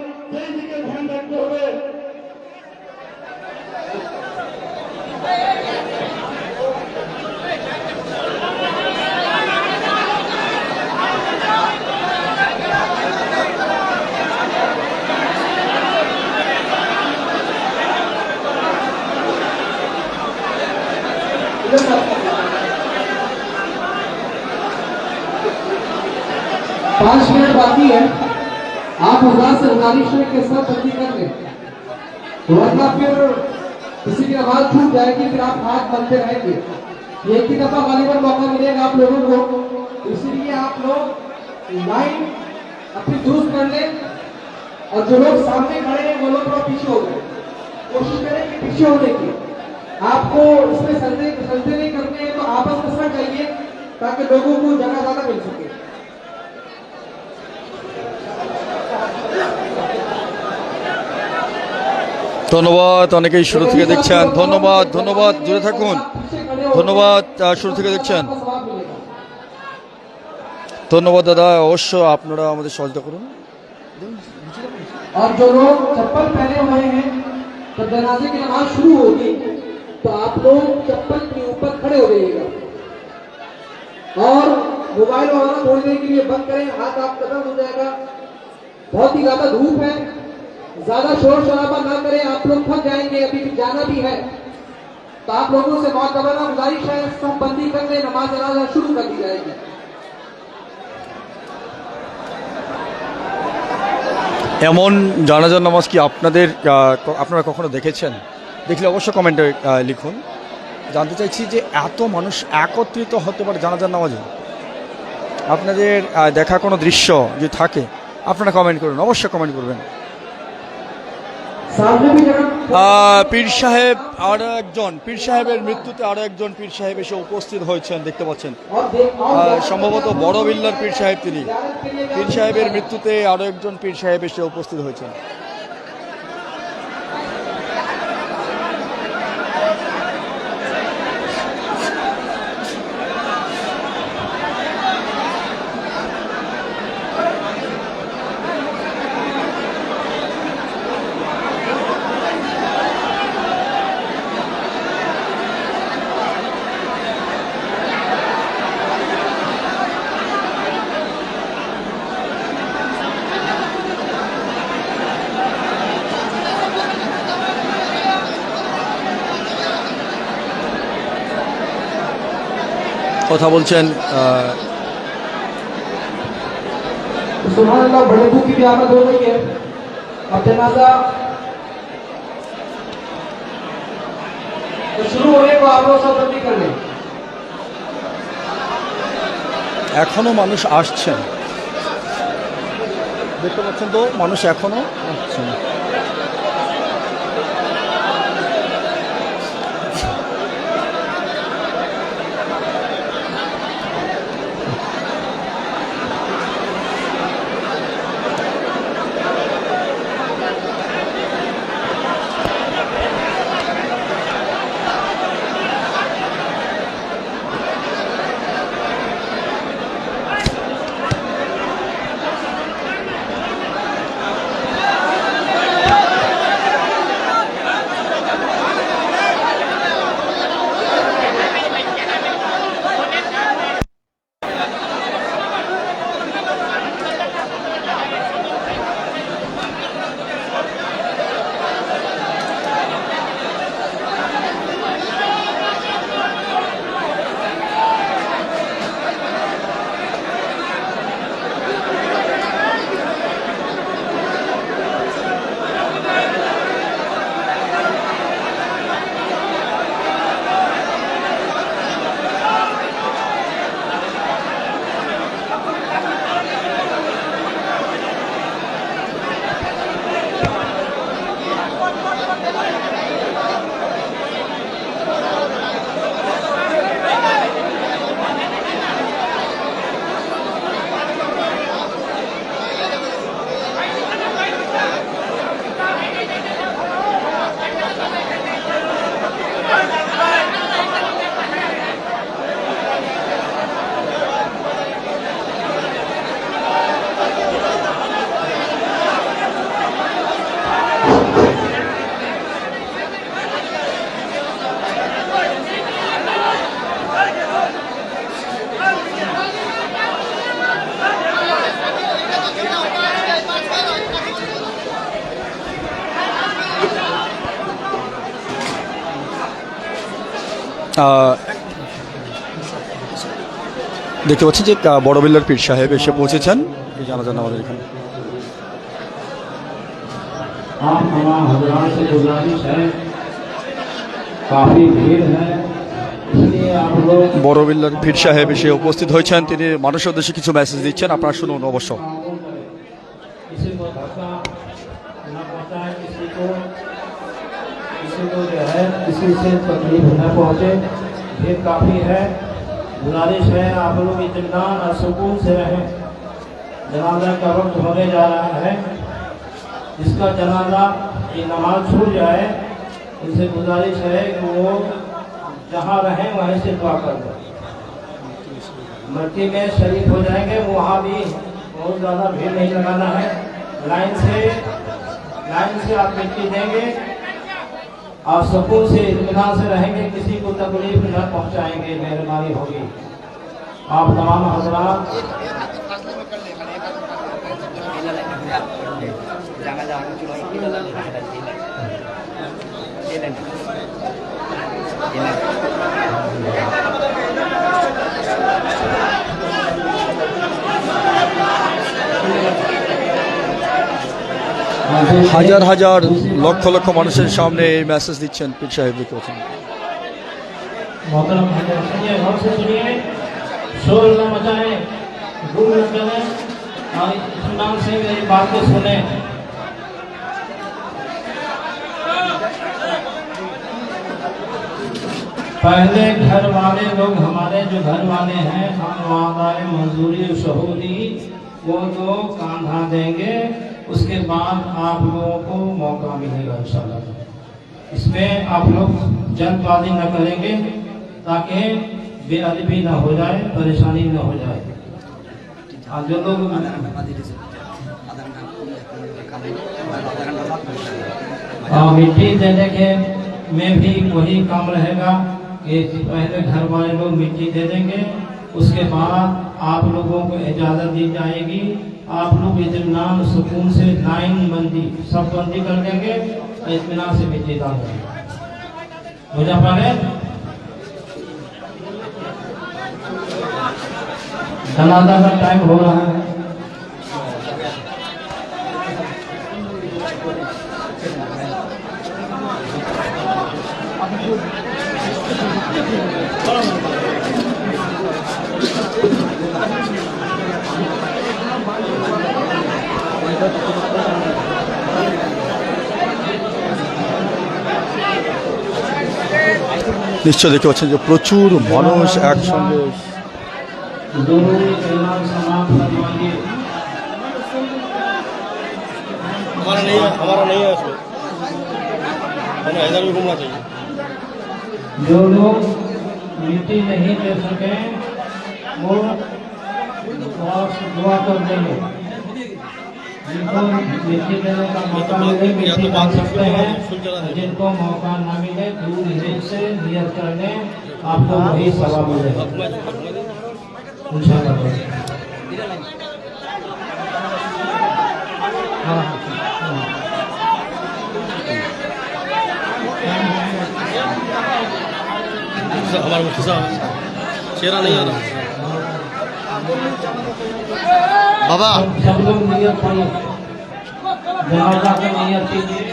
पाँच मिनट बाकी है, आप 1000 से 39 मिनट के साथ जल्दी कर लें, वरना फिर किसी की आवाज छूट जाएगी, फिर आप हाथ मलते रहेंगे। एक ही दफा गालिबन मौका मिलेगा आप लोगों को, इसलिए आप लोग लाइन अपनी दुरुस्त कर लें। और जो लोग सामने खड़े हैं वो लोग थोड़ा पीछे हो गए, कोशिश करें कि पीछे होने की। आपको इसमें सजदे नहीं करने हैं तो आपस में सट जाइए, ताकि लोगों को जगह ज्यादा मिल सके। ধন্যবাদ, অনেকেই শুরু থেকে দেখছেন, ধন্যবাদ, ধন্যবাদ, জুড়ে থাকুন, ধন্যবাদ, শুরু থেকে দেখছেন, ধন্যবাদ দাদা, অবশ্য আপনারা আমাদের সহযোগিতা করুন। और जो लोग चप्पल पहने हुए हैं तो जनाजे की नमाज शुरू होगी, तो आप लोग चप्पल के ऊपर खड़े हो जाइएगा और मोबाइल वगैरह थोड़ी देर के लिए बंद करें, हाथ आप खत्म हो जाएगा। बहुत ही ज्यादा धूप है, ज्यादा शोर शराबा ना करें, आप लोग थक जाएंगे, अभी जाना भी है। तो आप लोगों से मौतबरा गुजारिश है, सब बंदी कर ले, नमाज जनाजा शुरू कर दी जाएगी। এমন জানাজার নামাজ কি আপনারা কখনো দেখেছেন? দেখলে অবশ্যই কমেন্টে লিখুন। জানতে চাইছি যে এত মানুষ একত্রিত হতে পারে জানাজার নামাজে। আপনাদের দেখা কোনো দৃশ্য যদি থাকে আপনারা কমেন্ট করুন, অবশ্যই কমেন্ট করবেন। सामने भी जगह পীর সাহেব পীর সাহেবের মৃত্যুতে আরো একজন পীর সাহেব এসে উপস্থিত হয়েছেন, দেখতে পাচ্ছেন। সম্ভবত বড় বিল্লার পীর সাহেব তিনি। পীর সাহেবের মৃত্যুতে আরো একজন পীর সাহেব এসে উপস্থিত হয়েছেন। কথা বলছেন सुभान अल्लाह बड़े बुक की भी आमद हो गई है। अब जनाजा तो शुरू होने को आप लोग सब जल्दी कर लें। এখনো মানুষ আসছেন, দেখতে পাচ্ছেন তো মানুষ এখনো আসছেন। দেখতে পাচ্ছি যে বড় বিল্লার পীর সাহেব এসে পৌঁছেছেন এই জানাজার নামাজের এখানে। आप तमाम हजरात से गुजारिश है, काफी भीड़ है, इसलिए आप लोग বড় বিল্লার পীর সাহেব এসে উপস্থিত হয়েছেন, তিনি মানুষের উদ্দেশ্যে কিছু মেসেজ দিচ্ছেন, আপনারা শুনুন অবশ্য। किसी को धक्का न पहुंचाए, किसी को जो है किसी से तकलीफ न पहुंचे, ये काफी है। गुजारिश है आप लोग इत्मीनान और सुकून से रहें। जनाजा का वक्त होने जा रहा है, जिसका जनाजा ये नमाज छूट जाए उनसे गुजारिश है कि वो जहाँ रहें वहीं से दुआ कर दें। मट्टी में शरीक हो जाएंगे, वहाँ भी बहुत ज़्यादा भीड़ नहीं लगाना है। लाइन से आप मिट्टी देंगे और सुकून से इत्मीनान से रहेंगे, किसी को तकलीफ न पहुँचाएंगे, मेहरबानी होगी। आप तमाम हजरात হাজার হাজার লক্ষ লক্ষ মানুষের সামনে এই মেসেজ দিচ্ছেন পীর সাহেব দেখতে পাচ্ছেন। मोहतरम सुनिए, गौर से सुनिए, शोर न मचाएं, गुल न करें और इत्मीनान से मेरी बात को सुने। पहले घर वाले लोग, हमारे जो घर वाले हैं, हम वादाए मंजूरी शहूदी वो तो कांधा देंगे, उसके बाद आप लोगों को मौका मिलेगा इंशाल्लाह। इसमें आप लोग जल्दबाजी न करेंगे ताकि बेअदबी न हो जाए, परेशानी न हो जाए। और जो लोग मिट्टी देने के में भी वही काम रहेगा कि पहले घर वाले लोग मिट्टी दे देंगे, उसके बाद आप लोगों को इजाज़त दी जाएगी। आप लोग इत्मीनान सुकून से लाइन बंदी सब बंदी कर देंगे और इत्मीनान से मिट्टी डाल देंगे। मुझे पाने जनाजा का टाइम हो रहा है। নিশ্চয় দেখতে পাচ্ছেন যে প্রচুর মানুষ একসঙ্গে। हमारा नहीं है उसमें, हमें हैदर भी घूमना चाहिए। जो लोग मिट्टी नहीं दे सके वो दुआ कर देंगे। जिनको मिट्टी देने का मौका मिले मिट्टी डाल सकते हैं, जिनको मौका न मिले दूर ही से नियत कर लें, आपको वही सवाब मिलेगा इंशाअल्लाह। हमारा मुफ्ती साहब चेहरा नहीं आ रहा बाबा। सब लोग नियत करिए, जनाजा की नियत कीजिए।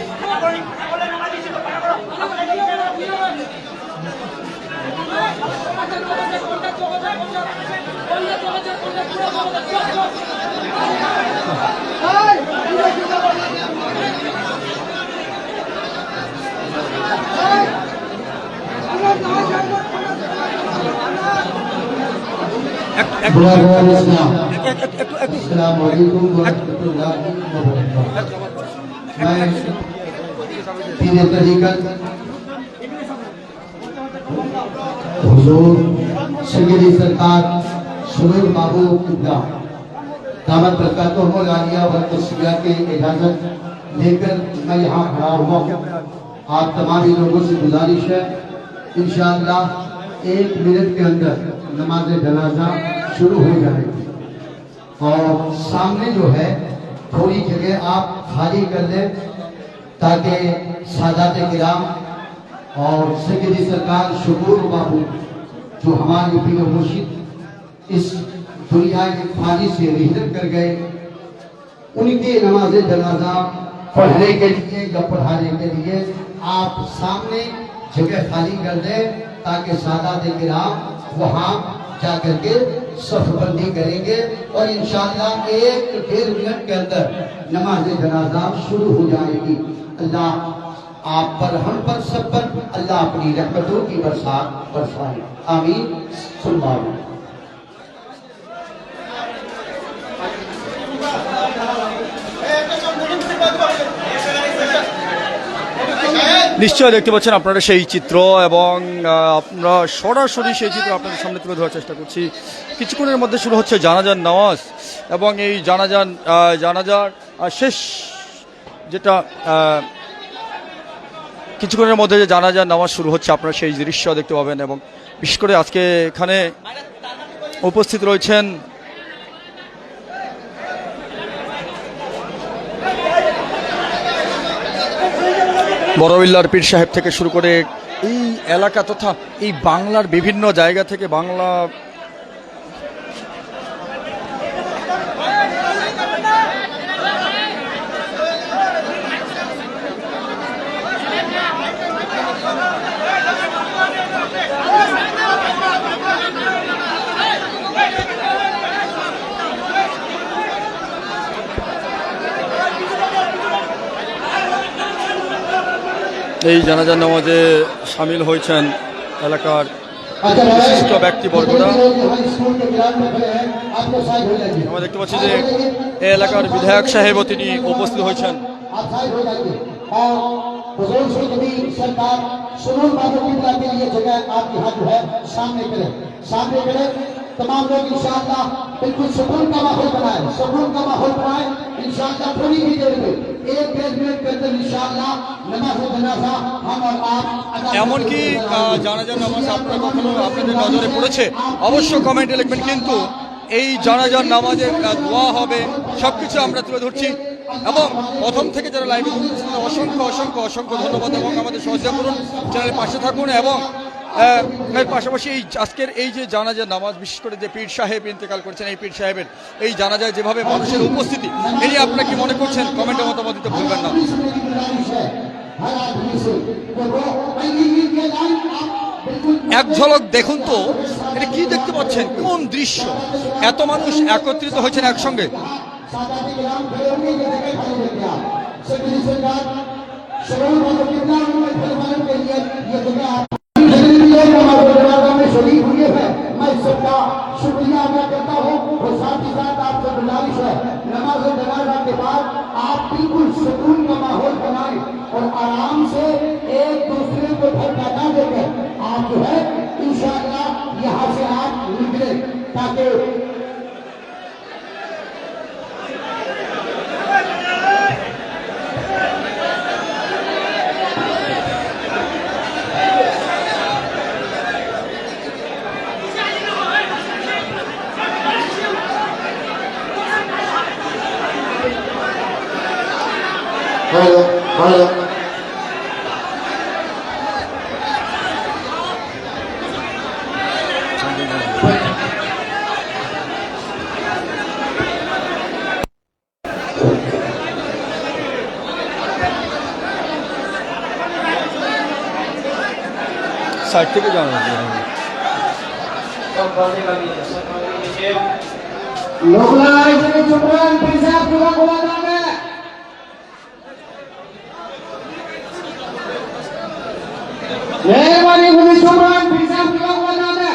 अस्सलाम वालेकुम वरहमतुल्लाहि वबरकातुहू। मैं पीर तरीक़त हुजूर सैयदी सरकार सुरूर महबूब किबला दामद बरकातुहुल आलिया व तस्बिया के इजाज़त लेकर मैं यहाँ खड़ा हुआ हूँ। आप तमाम लोगों से गुजारिश है, इंशाअल्लाह 1 मिनट के अंदर नमाज जनाजा शुरू हो जाएगी और सामने जो है थोड़ी जगह आप खाली कर लें ताकि सादात किराम और सैयदी सरकार शुकूर बाबू जो हमारे पीर मुर्शिद इस दुनिया के फानी से रिहत कर गए, उनके नमाज जनाजा पढ़ने के लिए या पढ़ाने के लिए आप सामने जगह खाली कर दें ताकि सादात किराम वहाँ जाकर के सफबंदी करेंगे और इंशाअल्लाह 1-1.5 मिनट के अंदर नमाज जनाजा शुरू हो जाएगी। अल्लाह आप पर, हम पर, सब पर अल्लाह अपनी रहमतों की बरसात बरसाए, आमीन सुम्मा आमीन। নিশ্চয় দেখতে পাচ্ছেন আপনারা সেই চিত্র এবং আমরা সরাসরি সেই চিত্র আপনাদের সামনে তুলে ধরার চেষ্টা করছি। কিছুক্ষণের মধ্যে শুরু হচ্ছে জানাজার নামাজ এবং এই জানাজার শেষ যেটা কিছুক্ষণের মধ্যে যে জানাজার নামাজ শুরু হচ্ছে আপনারা সেই দৃশ্য দেখতে পাবেন। এবং বিশেষ করে আজকে এখানে উপস্থিত রয়েছেন বড়বিল্লার পীর সাহেব থেকে শুরু করে এই এলাকা তথা এই বাংলার বিভিন্ন জায়গা থেকে বাংলা এই জানাজার নামাজে সামিল হয়েছেন এলাকার বিশিষ্ট ব্যক্তিবর্গরা। আমরা দেখতে পাচ্ছি যে এই এলাকার বিধায়ক সাহেবও তিনি উপস্থিত হয়েছেন। आप साइड हो जाइए और बुजुर्ग से कभी सरकार सुनून बातों की के लिए जगह आपकी हाथ जो है सामने करें तमाम लोग इंशाअल्लाह बिल्कुल सुकून का माहौल बनाए इंशाअल्लाह थोड़ी ही देर में 1-1.5 मिनट के अंदर इंशाअल्लाह नमाज जनाजा हम और आप এমনকি জানাজার নামাজ আপনারা কখনো আপনাদের নজরে পড়েছে অবশ্যই কমেন্টে লিখবেন। কিন্তু এই জানাজার নামাজের দোয়া হবে সবকিছু আমরা তুলে ধরছি এবং প্রথম থেকে যারা লাইভে অসংখ্য অসংখ্য অসংখ্য ধন্যবাদ এবং আমাদের সহযোগিতা করুন, চ্যানেলের পাশে থাকুন এবং এর পাশাপাশি এই আজকের এই যে জানাজার নামাজ বিশেষ করে যে পীর সাহেব ইন্তেকাল করেছেন এই পীর সাহেবের এই জানাজায় যেভাবে মানুষের উপস্থিতি এই নিয়ে আপনারা কি মনে করছেন কমেন্টে মতামত দিতে ভুলবেন না। এক ঝলক দেখুন তো এটা কি দেখতে পাচ্ছেন, কোন দৃশ্য, এত মানুষ একত্রিত হয়েছেন একসঙ্গে। शरीक हुई है मैं सबका शुक्रिया अदा करता हूँ और साथ ही साथ आपसे गुजारिश है नमाज जनाजा के बाद आप बिल्कुल सुकून का माहौल बनाएं और आराम से एक दूसरे को धक्का ना देकर आप जो है इंशाअल्लाह यहाँ से आप निकले ताकि हेलो সাইড থেকে জানা मेहरबानी हुई सुमरान फिर से आपका हुआ नाम है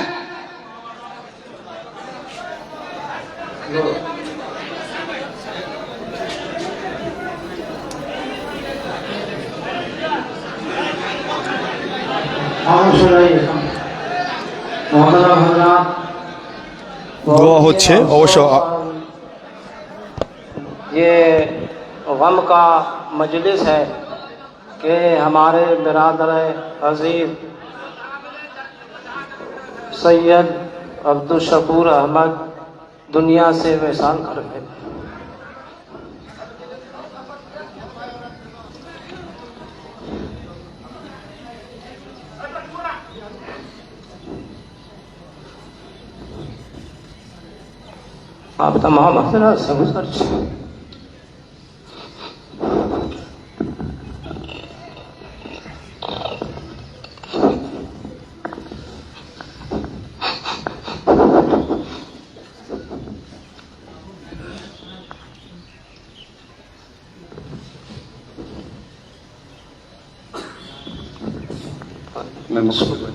দোয়া হচ্ছে অবশ্য। ये गम का मजलिस है कि हमारे बिरादर अजीज सैयद अब्दुल शकूर अहमद दुनिया से विसाल कर गए। आप तमाम हजरात से गुज़ारिश है मैं मसरूफ हूं।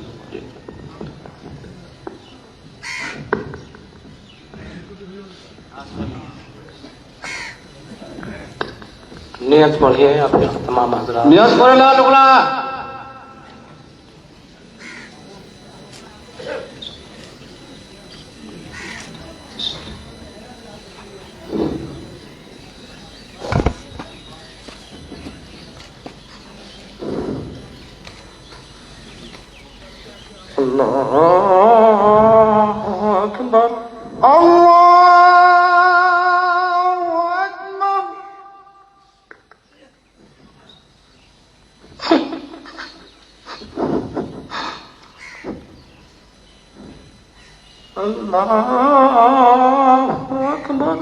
नियत पढ़िए आपके तमाम हजरात नियत पढ़े ला लुगला अल्लाहु अकबर अल्लाहु अकबर अल्लाहु अकबर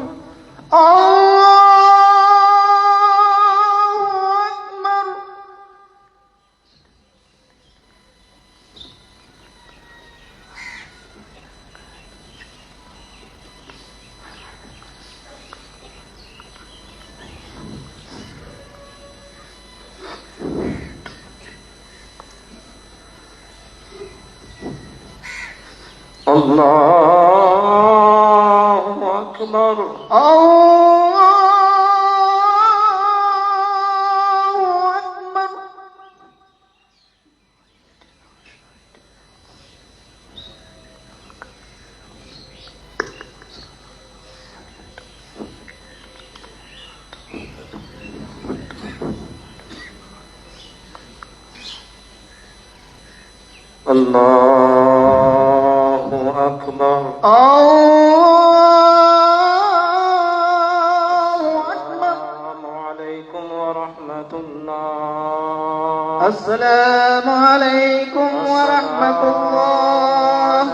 الله أكبر الله أكبر الله أكبر الله أكبر السلام عليكم ورحمة الله السلام عليكم ورحمة الله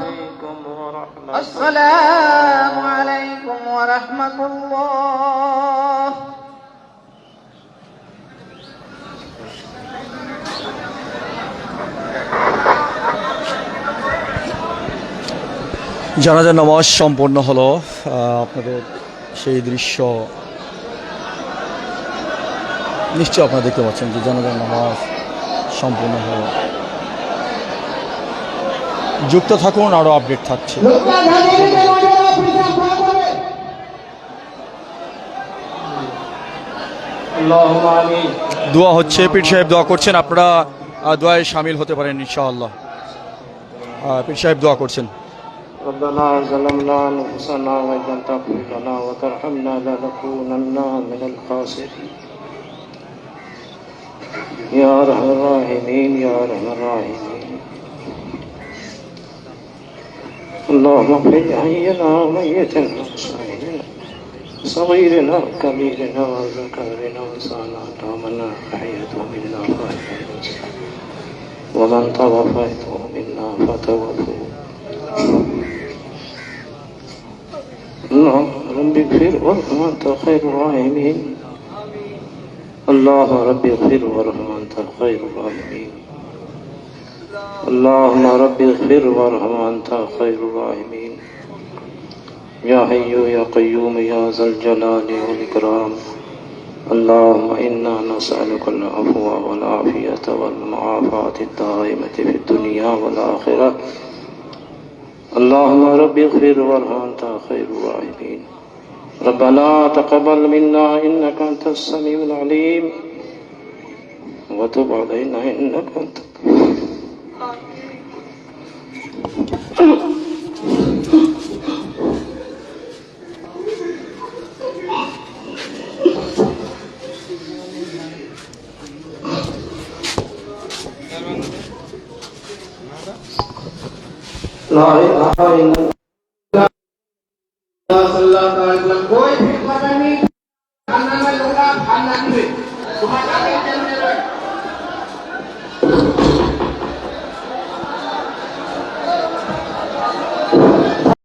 السلام عليكم ورحمة الله জানাজা নামাজ সম্পন্ন হলো। আপনাদের সেই দৃশ্য নিশ্চয় আপনারা দেখতে পাচ্ছেন যে জানাজা নামাজ সম্পূর্ণ হলো। যুক্ত থাকুন, আরো আপডেট থাকছে। দোয়া হচ্ছে, পীর সাহেব দোয়া করছেন, আপনারা দোয়ায় শামিল হতে পারেন ইনশাআল্লাহ। পীর সাহেব দোয়া করছেন। ربنا ظلمنا أنفسنا وإن لم تغفر لنا وترحمنا لنكونن من الخاسرين يا أرحم الراحمين يا أرحم الراحمين اللهم اغفر لحينا وميتنا وصغيرنا صغيرنا وكبيرنا وذكرنا وانسانا تومنا أحيته منا فأحيته ومن توفيته منا فتوفوا اللهم رب اغفر وارحم أنت خير الراحمين اللهم رب اغفر وارحم أنت خير الراحمين اللهم رب اغفر وارحم أنت خير الراحمين يا حي يا قيوم يا ذا الجلال والإكرام اللهم إنا نسألك العفو والعافية والمعافاة الدائمة في الدنيا والآخرة اللهم رب اغفر وارحم أنت خير الراحمين ربنا تقبل منا إنك أنت السميع العليم وتب علينا إنك أنت لا إله إلا कोई भी पता नहीं खाना में लोग खाना नहीं